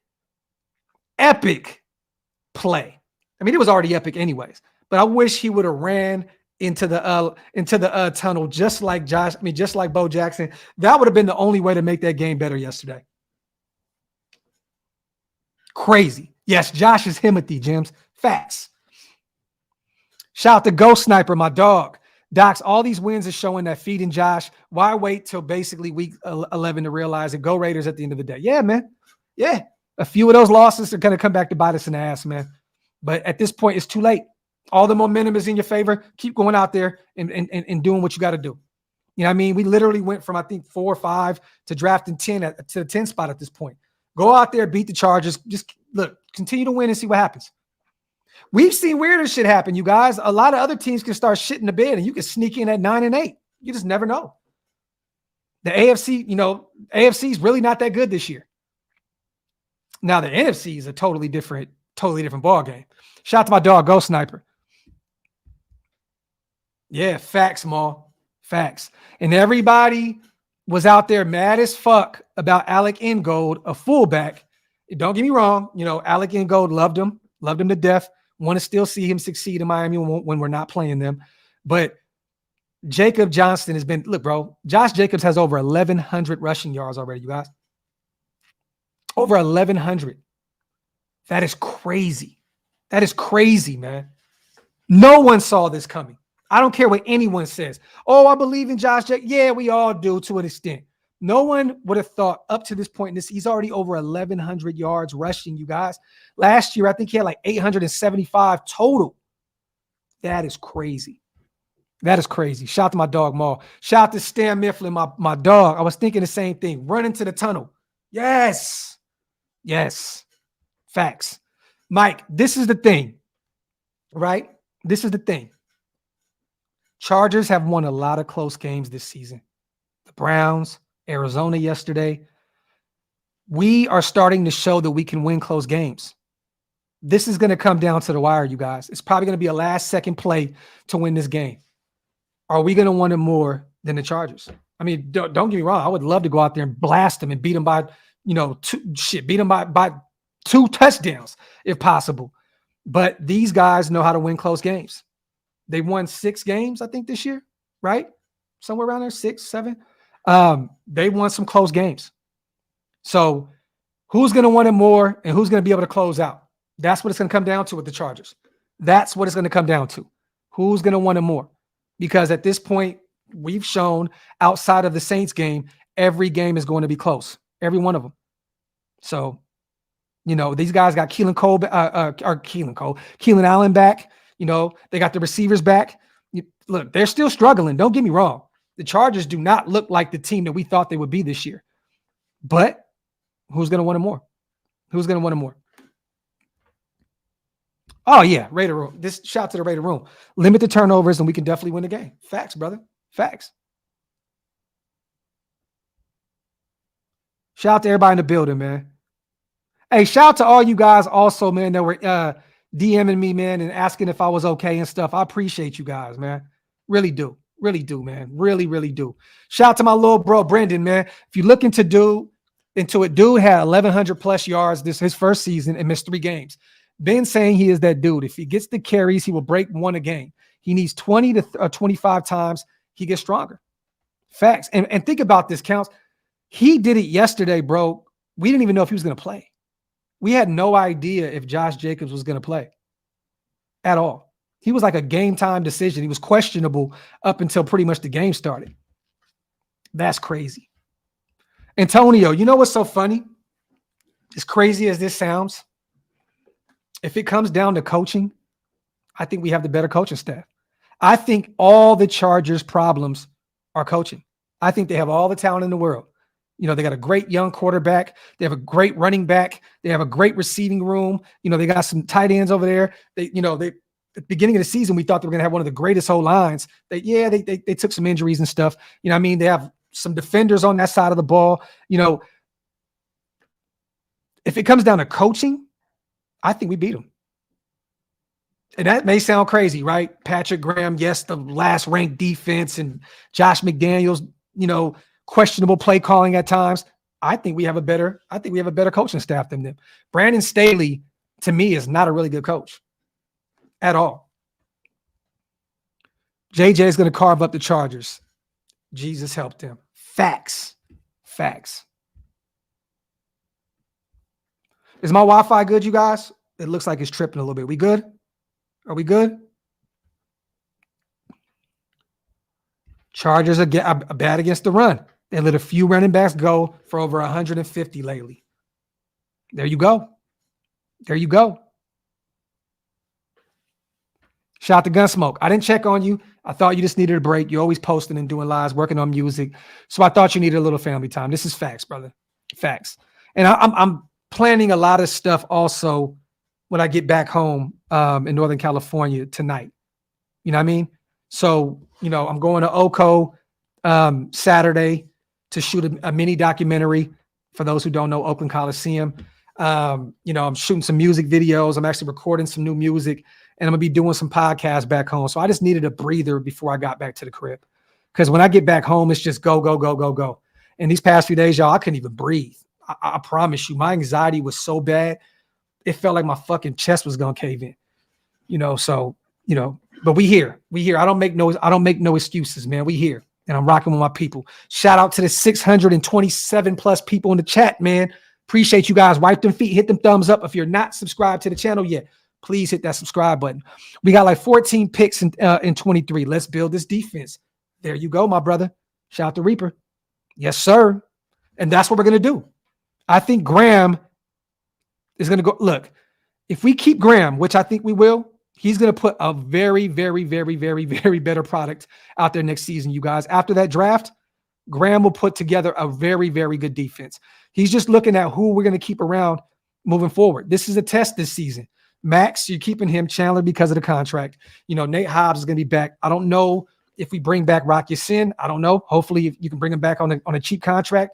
play. I mean, it was already epic anyways, but I wish he would have ran into the tunnel just like Bo Jackson. That would have been the only way to make that game better yesterday. Crazy. Yes, Josh is Himothy, Jims. Facts. Shout out to Ghost Sniper, my dog. Docs, all these wins are showing that feeding Josh. Why wait till basically week 11 to realize it? Go Raiders at the end of the day. Yeah, man. Yeah. A few of those losses are going to come back to bite us in the ass, man. But at this point, it's too late. All the momentum is in your favor. Keep going out there and doing what you got to do. You know what I mean? We literally went from, I think, 4 or 5 to drafting 10 to the 10 spot at this point. Go out there, beat the Chargers. Just look, continue to win and see what happens. We've seen weirder shit happen, you guys. A lot of other teams can start shitting the bed and you can sneak in at 9-8. You just never know. The AFC is really not that good this year. Now the NFC is a totally different ball game. Shout out to my dog, Ghost Sniper. Yeah, facts, Maul. Facts. And everybody was out there mad as fuck about Alec Ingold, a fullback. Don't get me wrong. Alec Ingold loved him to death. Want to still see him succeed in Miami when we're not playing them. But Jacob Johnston has been, look, bro, Josh Jacobs has over 1,100 rushing yards already, you guys. Over 1,100. That is crazy. That is crazy, man. No one saw this coming. I don't care what anyone says. Oh, I believe in Josh Jacobs. Yeah, we all do to an extent. No one would have thought up to this point in this. He's already over 1,100 yards rushing, you guys. Last year, I think he had like 875 total. That is crazy. That is crazy. Shout out to my dog, Maul. Shout out to Stan Mifflin, my dog. I was thinking the same thing. Run into the tunnel. Yes. Yes. Facts. Mike, this is the thing, right? This is the thing. Chargers have won a lot of close games this season. The Browns, Arizona yesterday. We are starting to show that we can win close games. This is going to come down to the wire, you guys. It's probably going to be a last-second play to win this game. Are we going to want it more than the Chargers? I mean, don't get me wrong. I would love to go out there and blast them and beat them by, beat them by 2 touchdowns if possible. But these guys know how to win close games. They won 6 games, I think, this year, right? Somewhere around there, 6, 7. They won some close games. So who's going to want it more and who's going to be able to close out? That's what it's going to come down to with the Chargers. That's what it's going to come down to. Who's going to want it more? Because at this point, we've shown outside of the Saints game, every game is going to be close. Every one of them. So, these guys got Keelan Allen back. They got the receivers back. Look, they're still struggling. Don't get me wrong. The Chargers do not look like the team that we thought they would be this year. But who's going to want it more? Who's going to want it more? Oh, yeah, Raider Room. This shout to the Raider Room. Limit the turnovers and we can definitely win the game. Facts, brother. Facts. Shout out to everybody in the building, man. Hey, shout out to all you guys also, man, that were DMing me, man, and asking if I was okay and stuff. I appreciate you guys, man. Really do. Really do, man. Really, really do. Shout out to my little bro, Brendan, man. If you look into it, dude had 1,100 plus yards his first season and missed 3 games. Ben saying he is that dude. If he gets the carries, he will break 1 a game. He needs 20 to 25 times. He gets stronger. Facts. And think about this, Counts. He did it yesterday, bro. We didn't even know if he was going to play. We had no idea if Josh Jacobs was going to play at all. He was like a game time decision. He was questionable up until pretty much the game started. That's crazy. Antonio, you know what's so funny? As crazy as this sounds, if it comes down to coaching, I think we have the better coaching staff. I think all the Chargers' problems are coaching. I think they have all the talent in the world. You know, they got a great young quarterback. They have a great running back. They have a great receiving room. You know, they got some tight ends over there. They at the beginning of the season, we thought they were going to have one of the greatest O-lines. They took some injuries and stuff. You know what I mean? They have some defenders on that side of the ball. You know, if it comes down to coaching, I think we beat them. And that may sound crazy, right? Patrick Graham, yes, the last ranked defense, and Josh McDaniels, you know, questionable play calling at times. I think we have a better coaching staff than them. Brandon Staley, to me, is not a really good coach at all. JJ is going to carve up the Chargers. Jesus helped him. Facts. Is my Wi-Fi good, you guys? It looks like it's tripping a little bit. We good? Are we good? Chargers are bad against the run. They let a few running backs go for over 150 lately. There you go. Shout out to Gunsmoke. I didn't check on you. I thought you just needed a break. You're always posting and doing lives, working on music. So I thought you needed a little family time. This is facts, brother. Facts. And I'm planning a lot of stuff also when I get back home in Northern California tonight. You know what I mean? So, you know, I'm going to Oko Saturday to shoot a mini documentary for those who don't know Oakland Coliseum. You know, I'm shooting some music videos. I'm actually recording some new music, and I'm going to be doing some podcasts back home. So I just needed a breather before I got back to the crib. Because when I get back home, it's just go, go, go, go, go. And these past few days, y'all, I couldn't even breathe. I promise you, my anxiety was so bad, it felt like my fucking chest was going to cave in. You know, so, you know, but we here. I don't make no excuses, man. We here. And I'm rocking with my people. Shout out to the 627 plus people in the chat, man. Appreciate you guys. Wipe them feet, hit them thumbs up. If you're not subscribed to the channel yet, please hit that subscribe button. We got like 14 picks in 23. Let's build this defense. There you go, my brother. Shout out to Reaper. Yes, sir. And that's what we're going to do. I think Graham is going to go. Look, if we keep Graham, which I think we will, he's going to put a very, very, very, very, very better product out there next season, you guys. After that draft, Graham will put together a very, very good defense. He's just looking at who we're going to keep around moving forward. This is a test this season. Max, you're keeping him. Chandler, because of the contract. You know, Nate Hobbs is going to be back. I don't know if we bring back Rock Ya-Sin. I don't know. Hopefully you can bring him back on a cheap contract.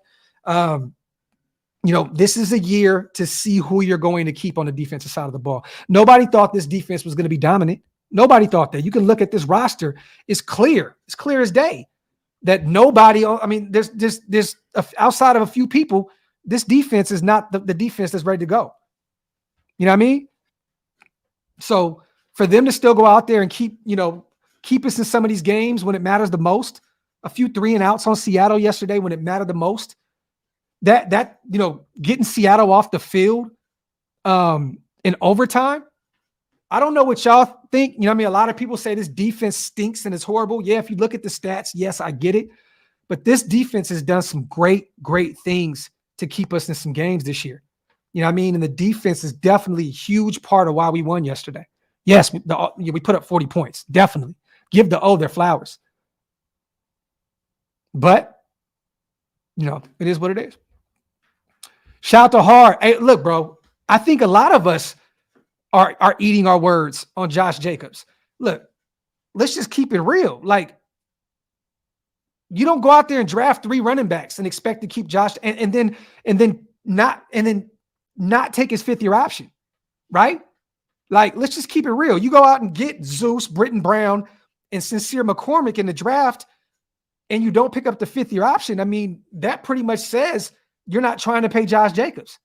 You know, this is a year to see who you're going to keep on the defensive side of the ball. Nobody thought this defense was going to be dominant. Nobody thought that. You can look at this roster. It's clear. It's clear as day that nobody, I mean, there's outside of a few people, this defense is not the defense that's ready to go. You know what I mean? So for them to still go out there and keep us in some of these games when it matters the most, a few 3-and-outs on Seattle yesterday when it mattered the most, that you know, getting Seattle off the field in overtime. I don't know what y'all think. You know what I mean? A lot of people say this defense stinks and it's horrible. Yeah, if you look at the stats, yes, I get it. But this defense has done some great, great things to keep us in some games this year. You know what I mean? And the defense is definitely a huge part of why we won yesterday. Yes, we put up 40 points. Definitely. Give the O their flowers. But, you know, it is what it is. Shout out to Hard. Hey, look, bro, I think a lot of us are eating our words on Josh Jacobs. Look, let's just keep it real. Like, you don't go out there and draft 3 running backs and expect to keep Josh and then not take his 5th-year option, right? Like, let's just keep it real. You go out and get Zeus, Britton Brown, and Sincere McCormick in the draft, and you don't pick up the 5th-year option. I mean, that pretty much says you're not trying to pay Josh Jacobs.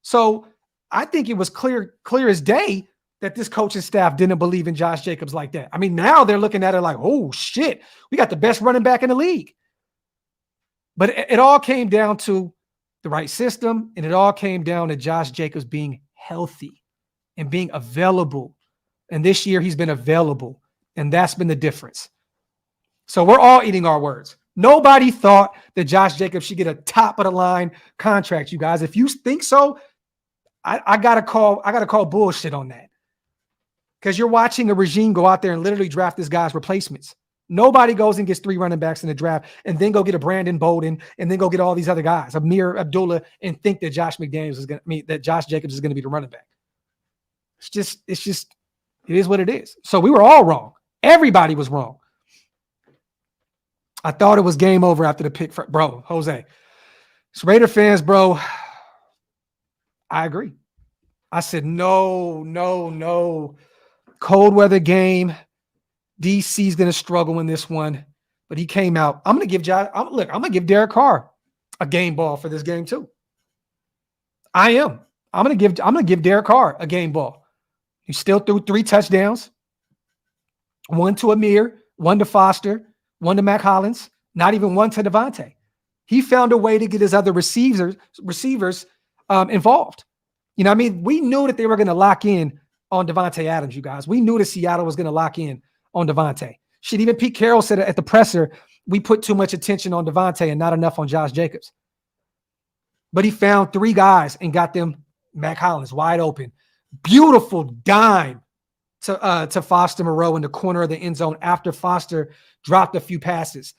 So I think it was clear as day that this coaching staff didn't believe in Josh Jacobs like that. I mean, now they're looking at it like, oh, shit, we got the best running back in the league. But it all came down to the right system, and it all came down to Josh Jacobs being healthy and being available. And this year he's been available, and that's been the difference. So we're all eating our words. Nobody thought that Josh Jacobs should get a top-of-the-line contract, you guys. If you think so, I gotta call bullshit on that. Because you're watching a regime go out there and literally draft this guy's replacements. Nobody goes and gets 3 running backs in the draft and then go get a Brandon Bolden and then go get all these other guys, Amir Abdullah, and think that Josh Jacobs is going to be the running back. It is what it is. So we were all wrong. Everybody was wrong. I thought it was game over after the pick. Bro, Jose. So Raider fans, bro, I agree. I said, no. Cold weather game. DC's going to struggle in this one, but he came out. I'm going to give Derek Carr a game ball for this game too. I am. I'm going to give Derek Carr a game ball. He still threw 3 touchdowns. 1 to Amir, 1 to Foster, 1 to Mac Hollins, not even 1 to Devontae. He found a way to get his other receivers involved. You know what I mean? We knew that they were going to lock in on Devontae Adams, you guys. We knew that Seattle was going to lock in on Devontae. Shit, even Pete Carroll said at the presser, we put too much attention on Devontae and not enough on Josh Jacobs. But he found 3 guys and got them Mac Hollins wide open. Beautiful dime to Foster Moreau in the corner of the end zone after Foster dropped a few passes.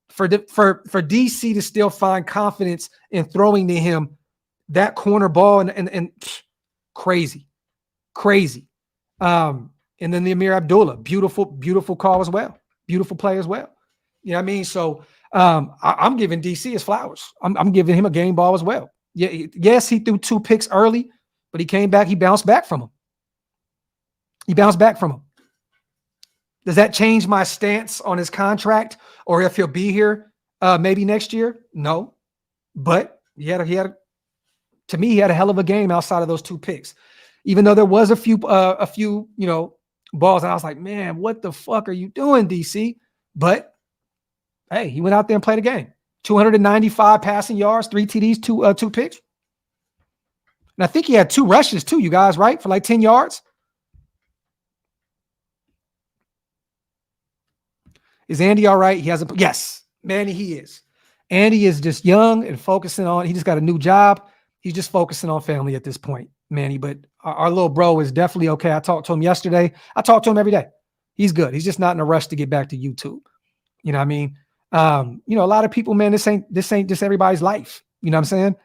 For DC to still find confidence in throwing to him that corner ball and crazy. And then the Amir Abdullah, beautiful call as well. Beautiful play as well. You know what I mean? So I'm giving DC his flowers. I'm giving him a game ball as well. Yeah, yes, he threw 2 picks early, but he came back. He bounced back from them. Does that change my stance on his contract or if he'll be here maybe next year? No. But he had a hell of a game outside of those 2 picks. Even though there was a few, balls, and I was like, man, what the fuck are you doing, DC? But hey, he went out there and played a game. 295 passing yards, 3 TDs, 2 picks. And I think he had 2 rushes too, you guys, right? For like 10 yards. Is Andy all right? Yes, Manny, he is. Andy is just young and he just got a new job. He's just focusing on family at this point, Manny. But our little bro is definitely okay. I talked to him yesterday. I talk to him every day. He's good. He's just not in a rush to get back to YouTube. You know what I mean? A lot of people, man, this ain't just everybody's life. You know what I'm saying?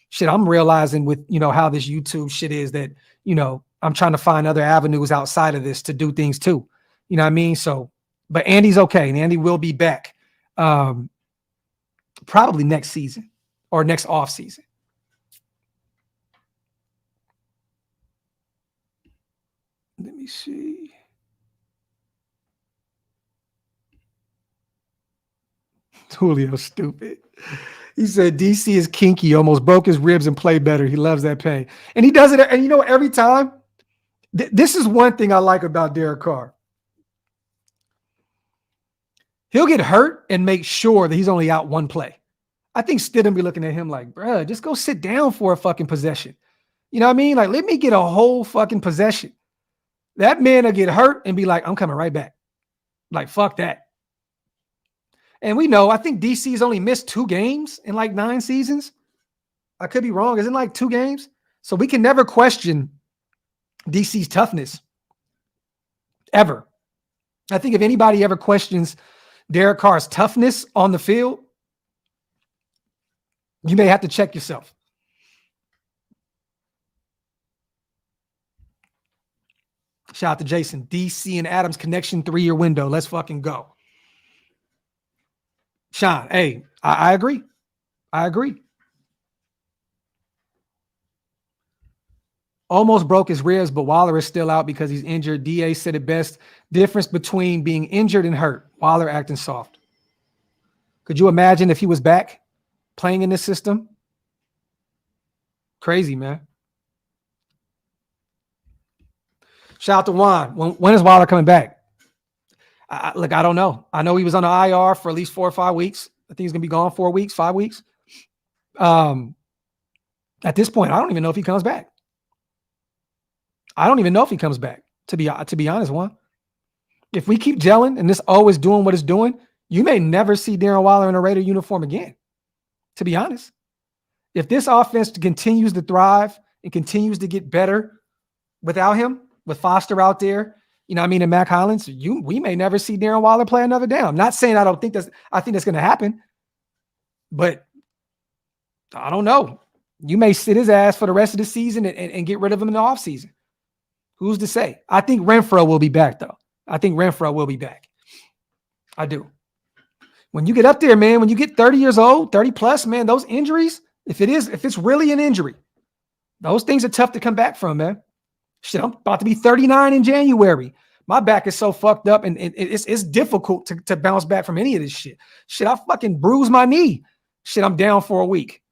Shit, I'm realizing with, how this YouTube shit is that, I'm trying to find other avenues outside of this to do things too. You know what I mean? So, but Andy's okay. And Andy will be back probably next season or next off season. Let me see. Julio, stupid. He said DC is kinky, almost broke his ribs and played better. He loves that pain. And he does it. And every time, this is one thing I like about Derek Carr. He'll get hurt and make sure that he's only out 1 play. I think Stidham be looking at him like, bruh, just go sit down for a fucking possession. You know what I mean? Like, let me get a whole fucking possession. That man will get hurt and be like, I'm coming right back. Like, fuck that. And we know, I think DC's only missed 2 games in like 9 seasons. I could be wrong. Isn't it like 2 games? So we can never question DC's toughness. Ever. I think if anybody ever questions Derek Carr's toughness on the field, you may have to check yourself. Shout out to Jason. DC and Adams connection 3-year window. Let's fucking go. Sean, hey, I agree. Almost broke his ribs, but Waller is still out because he's injured. DA said it best. Difference between being injured and hurt. Waller acting soft. Could you imagine if he was back playing in this system? Crazy, man. Shout out to Juan. When is Wilder coming back? Look, I don't know. I know he was on the IR for at least 4 or 5 weeks. I think he's going to be gone 4 weeks, 5 weeks. At this point, I don't even know if he comes back. I don't even know if he comes back, to be honest, Juan. If we keep gelling and this always doing what it's doing, you may never see Darren Wilder in a Raider uniform again, to be honest. If this offense continues to thrive and continues to get better without him, with Foster out there, you know what I mean, and Mac Hollins, we may never see Darren Wilder play another down. Not saying I think that's going to happen, but I don't know. You may sit his ass for the rest of the season and get rid of him in the offseason. Who's to say? I think Renfro will be back, though. I think Renfro will be back. I do. When you get up there, man, when you get 30 years old, 30 plus, man, those injuries, if it's really an injury, those things are tough to come back from, man. Shit, I'm about to be 39 in January. My back is so fucked up, and it's difficult to bounce back from any of this shit. Shit, I fucking bruised my knee. Shit, I'm down for a week.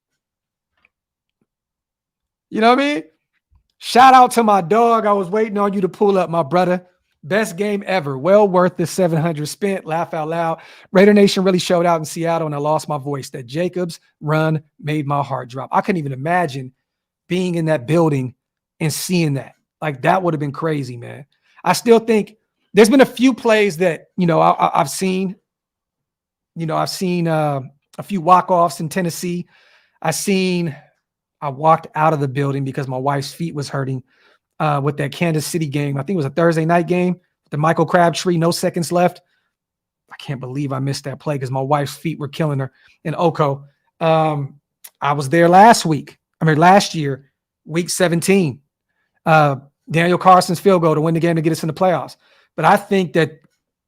You know what I mean? Shout out to my dog. I was waiting on you to pull up, my brother. Best game ever. Well worth the 700 spent. Laugh out loud. Raider Nation really showed out in Seattle, and I lost my voice. That Jacobs run made my heart drop. I couldn't even imagine being in that building and seeing that. Like, that would have been crazy, man. I still think there's been a few plays that, you know, I've seen. You know, I've seen a few walk-offs in Tennessee. I walked out of the building because my wife's feet was hurting with that Kansas City game. I think it was a Thursday night game. The Michael Crabtree, no seconds left. I can't believe I missed that play because my wife's feet were killing her in Oko. I was there last year, week 17. Daniel Carson's field goal to win the game to get us in the playoffs. But I think that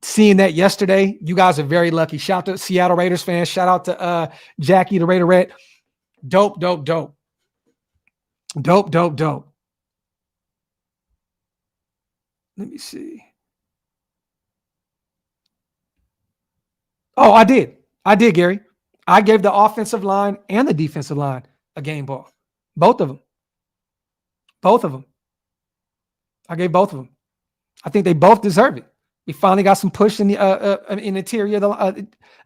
seeing that yesterday, you guys are very lucky. Shout out to Seattle Raiders fans. Shout out to Jackie, the Raiderette. Dope. Let me see. Oh, I did, Gary. I gave the offensive line and the defensive line a game ball. Both of them. I gave both of them. I think they both deserve it. We finally got some push in the interior of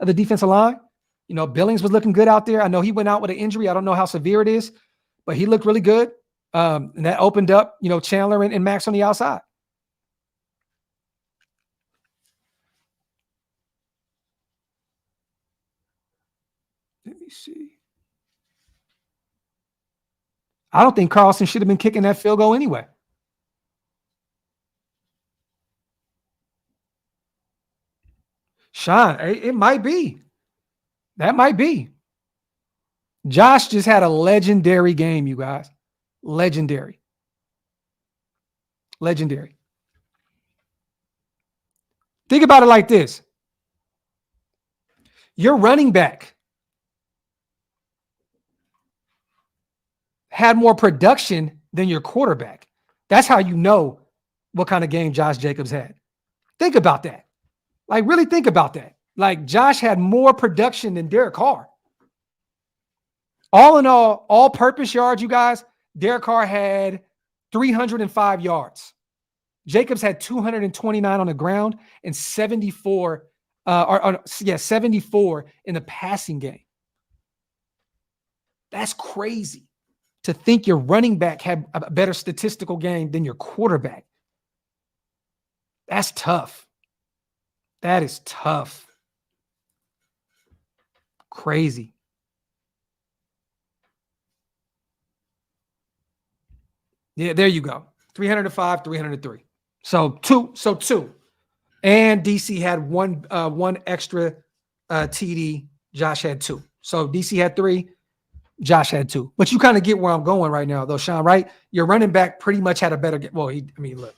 the defensive line. You know, Billings was looking good out there. I know he went out with an injury. I don't know how severe it is, but he looked really good. And that opened up, you know, Chandler and Max on the outside. Let me see. I don't think Carlson should have been kicking that field goal anyway. Sean, it might be. That might be. Josh just had a legendary game, you guys. Legendary. Think about it like this. Your running back had more production than your quarterback. That's how you know what kind of game Josh Jacobs had. Think about that. Like, really think about that. Like, Josh had more production than Derek Carr. All in all purpose yards, you guys, Derek Carr had 305 yards. Jacobs had 229 on the ground and 74 in the passing game. That's crazy to think your running back had a better statistical game than your quarterback. That's tough. That is tough. Crazy. Yeah, there you go. 305, 303. So two. And DC had one extra TD. Josh had 2. So DC had 3. Josh had 2. But you kind of get where I'm going right now, though, Sean, right? Your running back pretty much had a better game. Well, look.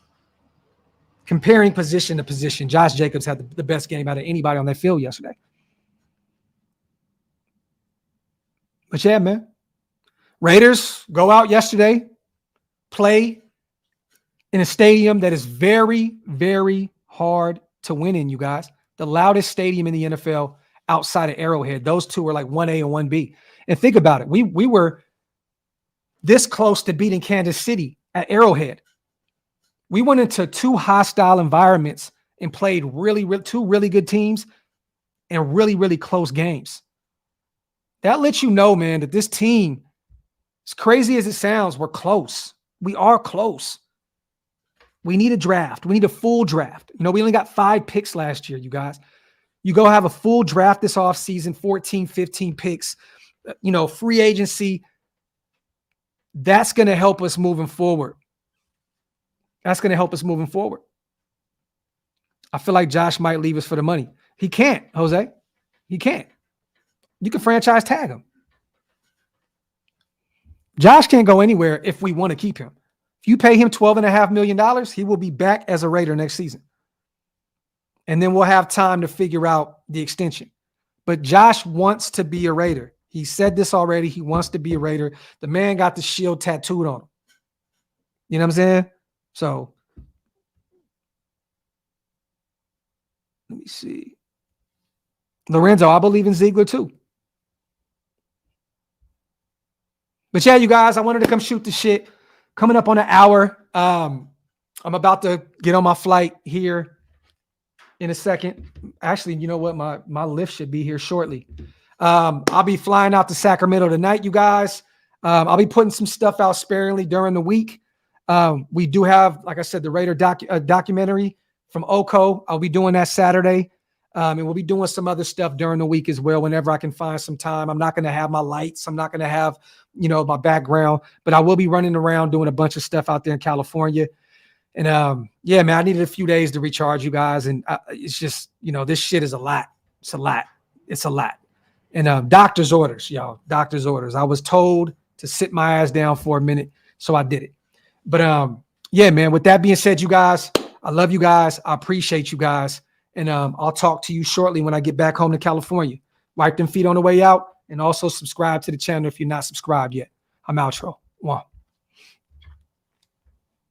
Comparing position to position, Josh Jacobs had the best game out of anybody on that field yesterday. But yeah, man. Raiders go out yesterday, play in a stadium that is very, very hard to win in, you guys. The loudest stadium in the NFL outside of Arrowhead. Those two were like 1A and 1B. And think about it. We were this close to beating Kansas City at Arrowhead. We went into 2 hostile environments and played two really good teams and really, really close games. That lets you know, man, that this team, as crazy as it sounds, we're close. We are close. We need a draft. We need a full draft. You know, we only got 5 picks last year, you guys. You go have a full draft this offseason, 14, 15 picks, you know, free agency. That's going to help us moving forward. That's going to help us moving forward. I feel like Josh might leave us for the money. He can't, Jose. He can't. You can franchise tag him. Josh can't go anywhere if we want to keep him. If you pay him $12.5 million, he will be back as a Raider next season. And then we'll have time to figure out the extension. But Josh wants to be a Raider. He said this already. He wants to be a Raider. The man got the shield tattooed on him. You know what I'm saying? So, let me see. Lorenzo, I believe in Ziegler too. But yeah, you guys, I wanted to come shoot the shit. Coming up on an hour. I'm about to get on my flight here in a second. Actually, you know what? My lift should be here shortly. I'll be flying out to Sacramento tonight, you guys. I'll be putting some stuff out sparingly during the week. We do have, like I said, the Raider documentary from Oko. I'll be doing that Saturday. And we'll be doing some other stuff during the week as well, whenever I can find some time. I'm not going to have my lights. I'm not going to have, you know, my background, but I will be running around doing a bunch of stuff out there in California. And yeah, man, I needed a few days to recharge, you guys. And it's just, you know, this shit is a lot. It's a lot. It's a lot. And doctor's orders, y'all, doctor's orders. I was told to sit my ass down for a minute, so I did it. But yeah, man, with that being said, you guys, I love you guys. I appreciate you guys. And I'll talk to you shortly when I get back home to California. Wipe them feet on the way out, and also subscribe to the channel if you're not subscribed yet. I'm outro. One.